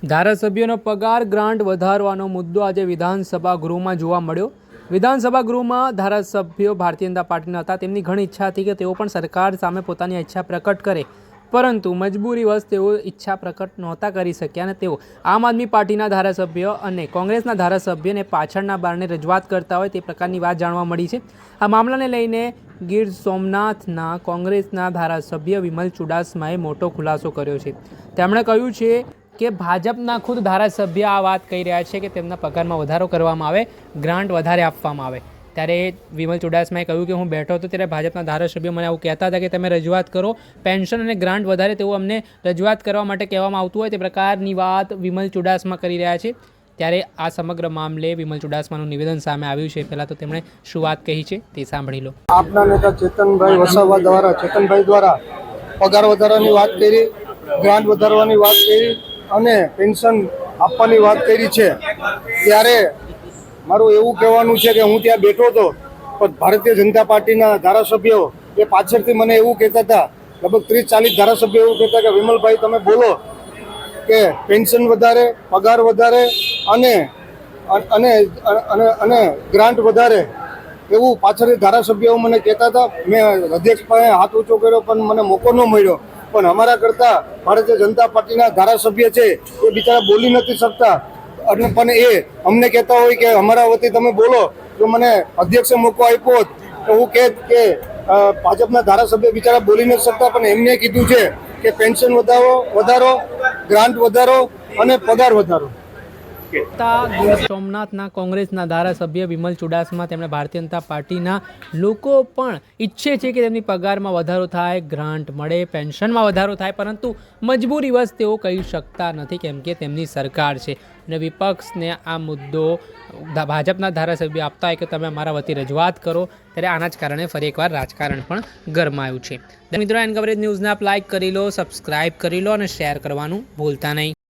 ધારાસભ્યોનો પગાર ગ્રાન્ટ વધારવાનો મુદ્દો આજે વિધાનસભા ગૃહમાં જોવા મળ્યો। વિધાનસભા ગૃહમાં ધારાસભ્યો ભારતીય જનતા પાર્ટીના હતા। તેમની ઘણી ઈચ્છા હતી કે તેઓ પણ સરકાર સામે પોતાની ઈચ્છા પ્રકટ કરે, પરંતુ મજબૂરીવશ તેઓ ઈચ્છા પ્રકટ નહોતા કરી શક્યા અને તેઓ આમ આદમી પાર્ટીના ધારાસભ્ય અને કોંગ્રેસના ધારાસભ્યને પાછળના બારણે રજૂઆત કરતા હોય તે પ્રકારની વાત જાણવા મળી છે। આ મામલાને લઈને ગીર સોમનાથના કોંગ્રેસના ધારાસભ્ય વિમલ ચુડાસમાએ મોટો ખુલાસો કર્યો છે। તેમણે કહ્યું છે કે ભાજપના ખુદ ધારાસભ્ય આ વાત કહી રહ્યા છે કે તેમના પગારમાં વધારો કરવામાં આવે, ગ્રાન્ટ વધારે આપવામાં આવે। ત્યારે વિમલ ચુડાસમાએ કહ્યું કે હું બેઠો હતો ત્યારે ભાજપના ધારાસભ્યો મને આવું કહેતા હતા કે તમે રજૂઆત કરો, પેન્શન અને ગ્રાન્ટ વધારે તેવું અમને રજૂઆત કરવા માટે કહેવામાં આવતું હોય તે પ્રકારની વાત વિમલ ચુડાસમા કરી રહ્યા છે। ત્યારે આ સમગ્ર મામલે વિમલ ચુડાસમાનું નિવેદન સામે આવ્યું છે। પહેલાં તો તેમણે શું વાત કહી છે તે સાંભળી લો। આપના નેતા ચેતનભાઈ વસાવા દ્વારા પગાર વધારવાની વાત કરી, ગ્રાન્ટ વધારવાની વાત કરી અને પેન્શન આપવાની વાત કરી છે। ત્યારે મારું એવું કહેવાનું છે કે હું ત્યાં બેઠો હતો, પણ ભારતીય જનતા પાર્ટીના ધારાસભ્યો એ પાછળથી મને એવું કહેતા હતા, લગભગ 30-40 ધારાસભ્યો એવું કહેતા કે વિમલભાઈ તમે બોલો કે પેન્શન વધારે, પગાર વધારે અને અને અને અને ગ્રાન્ટ વધારે, એવું પાછળથી ધારાસભ્યો મને કહેતા હતા। મેં અધ્યક્ષ પાસે હાથ ઊંચો કર્યો પણ મને મોકો ન મળ્યો। પણ અમારા કરતાં ભારતીય જનતા પાર્ટીના ધારાસભ્ય છે એ બિચારા બોલી નથી શકતા અને પણ એ અમને કહેતા હોય કે અમારા વતી તમે બોલો। તો મને અધ્યક્ષે મોકો આપ્યો તો હું કહેત કે ભાજપના ધારાસભ્ય બિચારા બોલી નથી શકતા, પણ એમને કીધું છે કે પેન્શન વધારો, ગ્રાન્ટ વધારો અને પગાર વધારો। ગીર સોમનાથના કોંગ્રેસના ધારાસભ્ય વિમલ ચુડાસમા તેમણે ભારતીય જનતા પાર્ટીના લોકો પણ ઈચ્છે છે કે તેમની પગારમાં વધારો થાય, ગ્રાન્ટ મળે, પેન્શનમાં વધારો થાય, પરંતુ મજબૂરીવશ તેઓ કહી શકતા નથી કેમ કે તેમની સરકાર છે અને વિપક્ષને આ મુદ્દો ભાજપના ધારાસભ્ય આપતા હોય કે તમે અમારા વતી રજૂઆત કરો, ત્યારે આના જ કારણે ફરી એકવાર રાજકારણ પણ ગરમાયું છે। મિત્રો, એન કવરેજ ન્યૂઝને આપ લાઇક કરી લો, સબસ્ક્રાઇબ કરી લો અને શેર કરવાનું ભૂલતા નહીં।